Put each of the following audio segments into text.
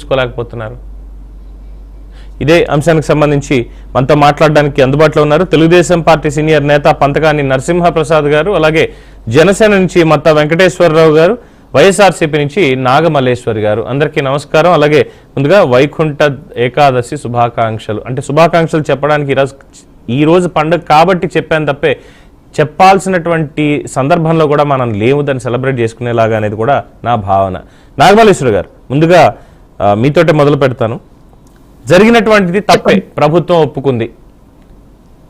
తీసుకోలేకపోతున్నారు? ఇదే అంశానికి సంబంధించి మనతో మాట్లాడడానికి అందుబాటులో ఉన్నారు తెలుగుదేశం పార్టీ సీనియర్ నేత పంతకాని నరసింహప్రసాద్ గారు, అలాగే జనసేన నుంచి మత్త వెంకటేశ్వరరావు గారు, వైఎస్ఆర్సీపీ నుంచి నాగమల్లేశ్వరి గారు. అందరికీ నమస్కారం. అలాగే ముందుగా వైకుంఠ ఏకాదశి శుభాకాంక్షలు. అంటే శుభాకాంక్షలు చెప్పడానికి ఈ రోజు పండుగ కాబట్టి చెప్పాను తప్పే, చెప్పాల్సినటువంటి సందర్భంలో కూడా మనం లేవు దాన్ని సెలబ్రేట్ చేసుకునేలాగా అనేది కూడా నా భావన. నాగమల్లేశ్వరి గారు, ముందుగా మీతోటే మొదలు పెడతాను. జరిగినటువంటిది తప్పే, ప్రభుత్వం ఒప్పుకుంది.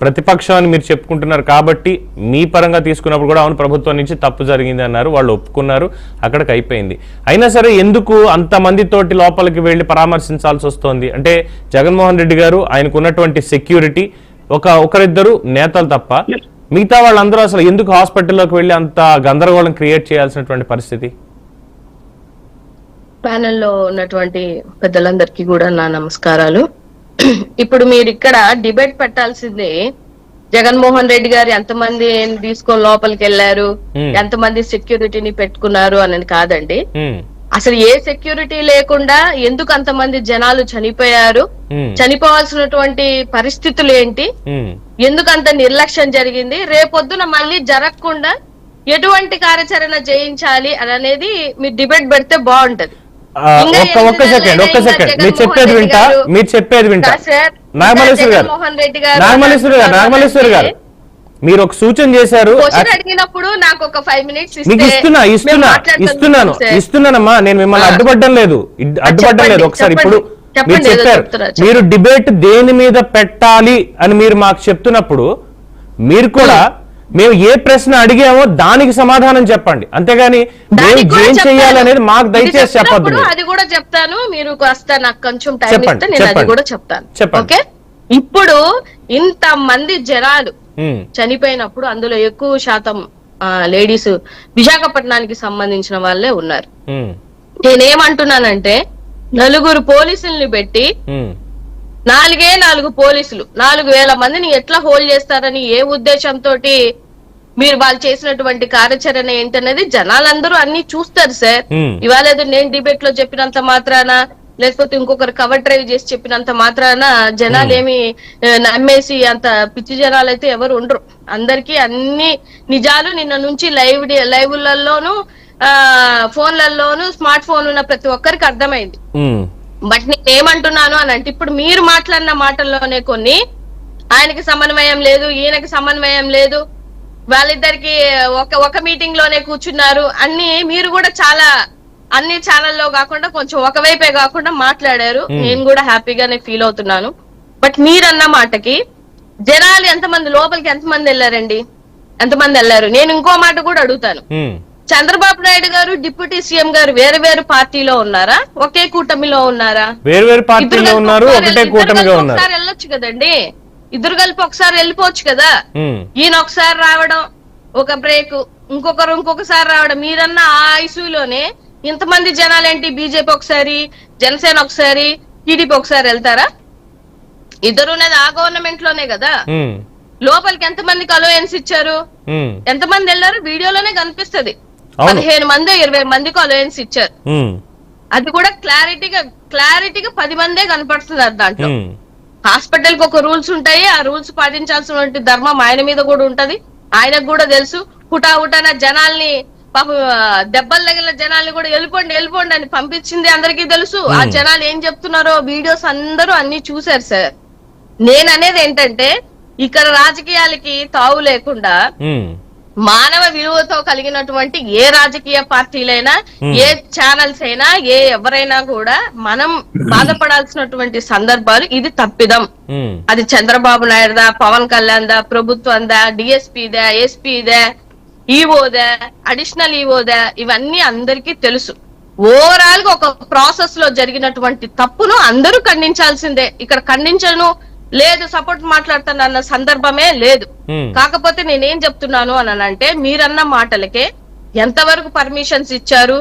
ప్రతిపక్షం అని మీరు చెప్పుకుంటున్నారు కాబట్టి మీ పరంగా తీసుకున్నప్పుడు కూడా అవును ప్రభుత్వం నుంచి తప్పు జరిగింది అన్నారు, వాళ్ళు ఒప్పుకున్నారు, అక్కడికి అయిపోయింది. అయినా సరే ఎందుకు అంతమందితోటి లోపలికి వెళ్ళి పరామర్శించాల్సి వస్తోంది? అంటే జగన్మోహన్ రెడ్డి గారు, ఆయనకు ఉన్నటువంటి సెక్యూరిటీ ఒకరిద్దరు నేతలు తప్ప మిగతా వాళ్ళందరూ అసలు ఎందుకు హాస్పిటల్లోకి వెళ్ళి అంత గందరగోళం క్రియేట్ చేయాల్సినటువంటి పరిస్థితి? ప్యానెల్లో ఉన్నటువంటి పెద్దలందరికీ కూడా నా నమస్కారాలు. ఇప్పుడు మీరు ఇక్కడ డిబేట్ పెట్టాల్సిందే జగన్మోహన్ రెడ్డి గారు ఎంతమంది తీసుకొని లోపలికి వెళ్ళారు, ఎంతమంది సెక్యూరిటీని పెట్టుకున్నారు అనేది కాదండి. అసలు ఏ సెక్యూరిటీ లేకుండా ఎందుకు అంతమంది జనాలు చనిపోయారు, చనిపోవాల్సినటువంటి పరిస్థితులు ఏంటి, ఎందుకు అంత నిర్లక్ష్యం జరిగింది, రేపొద్దున మళ్ళీ జరగకుండా ఎటువంటి కార్యాచరణ చేయించాలి అనేది మీరు డిబేట్ పెడితే బాగుంటది. ఒక్క సెకండ్ మీరు చెప్పేది వింటా నాగమల్లేశ్వరి గారు మీరు ఒక సూచన చేశారు, అడిగినప్పుడు నాకు ఒక 5 minutes మీకు ఇస్తున్నానమ్మా, నేను మిమ్మల్ని అడ్డుపడ్డం లేదు. ఒకసారి ఇప్పుడు మీరు చెప్పారు మీరు డిబేట్ దేని మీద పెట్టాలి అని మీరు మాకు చెప్తున్నప్పుడు మీరు కూడా మేము ఏ ప్రశ్న అడిగామో దానికి సమాధానం చెప్పండి, అంతేగాని మేము ఏం చేయాలి అనేది మాకు దయచేసి చెప్పొద్దు. అది కూడా చెప్తాను, మీరు కాస్త నాకు కొంచెం టైం ఇస్తే నేను అది కూడా చెప్తాను. ఓకే, ఇప్పుడు ఇంత మంది జనాలు చనిపోయినప్పుడు అందులో ఎక్కువ శాతం లేడీస్ విశాఖపట్నానికి సంబంధించిన వాళ్ళే ఉన్నారు. నేనేమంటున్నానంటే 4 పోలీసుల్ని పెట్టి 4 పోలీసులు 4,000 మందిని ఎట్లా హోల్డ్ చేస్తారని ఏ ఉద్దేశంతో మీరు వాళ్ళు చేసినటువంటి కార్యాచరణ ఏంటనేది జనాలందరూ అన్ని చూస్తారు సార్. ఇవాళ ఏదో నేను డిబేట్ లో చెప్పినంత మాత్రాన లేకపోతే ఇంకొకరు కవర్ డ్రైవ్ చేసి చెప్పినంత మాత్రాన జనాలు ఏమి నమ్మేసి అంత పిచ్చి జనాలు అయితే ఎవరు ఉండరు. అందరికీ అన్ని నిజాలు నిన్న నుంచి లైవ్లలోను ఫోన్లలోను స్మార్ట్ ఫోన్ ఉన్న ప్రతి ఒక్కరికి అర్థమైంది. బట్ నేను ఏమంటున్నాను అని అంటే ఇప్పుడు మీరు మాట్లాడిన మాటల్లోనే కొన్ని ఆయనకి సమన్వయం లేదు, ఈయనకి సమన్వయం లేదు, వాళ్ళిద్దరికి ఒక మీటింగ్ లోనే కూర్చున్నారు అన్ని మీరు కూడా చాలా అన్ని ఛానల్లో కాకుండా కొంచెం ఒకవైపే కాకుండా మాట్లాడారు. నేను కూడా హ్యాపీగానే ఫీల్ అవుతున్నాను. బట్ మీరన్న మాటకి జనాలు ఎంతమంది లోపలికి ఎంతమంది వెళ్ళారండి, ఎంతమంది వెళ్ళారు? నేను ఇంకో మాట కూడా అడుగుతాను, చంద్రబాబు నాయుడు గారు డిప్యూటీ సీఎం గారు వేరు వేరు పార్టీలో ఉన్నారా, ఒకే కూటమిలో ఉన్నారా? వేరు పార్టీలో ఉన్నారు, ఒకటే కూటమిలో ఉన్నారు. ఒకసారి వెళ్ళొచ్చు కదండి, ఇద్దరు కలిపి ఒకసారి వెళ్ళిపోవచ్చు కదా. ఈయన ఒకసారి రావడం ఒక బ్రేక్, ఇంకొకసారి రావడం. మీరన్న ఆ ఐసీయూలోనే ఇంతమంది జనాలేంటి, బీజేపీ ఒకసారి, జనసేన ఒకసారి, టీడీపీ ఒకసారి వెళ్తారా? ఇద్దరు ఉన్నది ఆ గవర్నమెంట్ లోనే కదా. లోపలికి ఎంతమందికి అలోయన్స్ ఇచ్చారు, ఎంతమంది వెళ్ళారు వీడియోలోనే కనిపిస్తది. 15 మంది 20 మందికి అలోయన్స్ ఇచ్చారు. అది కూడా క్లారిటీగా 10 మందే కనపడుతున్నారు దాంట్లో. హాస్పిటల్ కి ఒక రూల్స్ ఉంటాయి, ఆ రూల్స్ పాటించాల్సిన ధర్మం ఆయన మీద కూడా ఉంటది, ఆయనకు కూడా తెలుసు. హుటాహుటాన జనాల్ని పాప దెబ్బలు తగిలిన జనాల్ని కూడా వెళ్ళిపోండి అని పంపించింది అందరికీ తెలుసు. ఆ జనాలు ఏం చెప్తున్నారో వీడియోస్ అందరూ అన్ని చూశారు సార్. నేను అనేది ఏంటంటే ఇక్కడ రాజకీయాలకి తావు లేకుండా మానవ విలువతో కలిగినటువంటి ఏ రాజకీయ పార్టీలైనా, ఏ ఛానల్స్ అయినా, ఎవరైనా కూడా మనం బాధపడాల్సినటువంటి సందర్భాలు. ఇది తప్పిదం. అది చంద్రబాబు నాయుడుదా, పవన్ కళ్యాణ్ దా, ప్రభుత్వందా, డిఎస్పీదా, ఎస్పీదా, ఈఓదా, అడిషనల్ ఈఓదా, ఇవన్నీ అందరికీ తెలుసు. ఓవరాల్ గా ఒక ప్రాసెస్ లో జరిగినటువంటి తప్పును అందరూ ఖండించాల్సిందే. ఇక్కడ ఖండించను లేదు, సపోర్ట్ మాట్లాడుతాను అన్న సందర్భమే లేదు. కాకపోతే నేనేం చెప్తున్నాను అని అంటే మీరన్న మాటలకే ఎంతవరకు పర్మిషన్స్ ఇచ్చారు,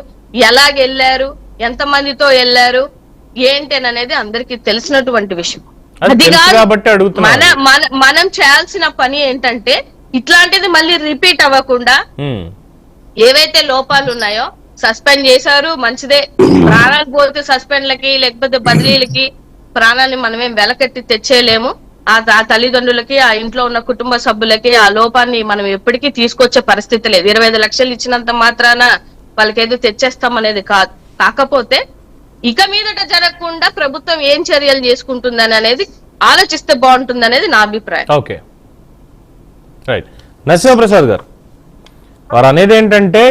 ఎలాగెళ్లారు, ఎంత మందితో వెళ్లారు ఏంటి అనేది అందరికీ తెలిసినటువంటి విషయం. అది మనం చేయాల్సిన పని ఏంటంటే ఇట్లాంటిది మళ్ళీ రిపీట్ అవ్వకుండా ఏవైతే లోపాలు ఉన్నాయో సస్పెండ్ చేశారు, మంచిదే. ప్రాణాలు పోతే సస్పెండ్లకి లేకపోతే బదిలీలకి ప్రాణాన్ని మనమేం వెలకట్టి తెచ్చేయలేము. ఆ తల్లిదండ్రులకి, ఆ ఇంట్లో ఉన్న కుటుంబ సభ్యులకి ఆ లోపాన్ని మనం ఎప్పటికీ తీసుకొచ్చే పరిస్థితి లేదు. 25 లక్షలు ఇచ్చినంత మాత్రాన వాళ్ళకేదో తెచ్చేస్తాం అనేది కాదు. కాకపోతే ఇక మీదట జరగకుండా ప్రభుత్వం ఏం చర్యలు చేసుకుంటుందని అనేది ఆలోచిస్తే బాగుంటుంది అనేది నా అభిప్రాయం. Okay, right. నరసింహప్రసాద్ గారు, వారు అనేది ఏంటంటే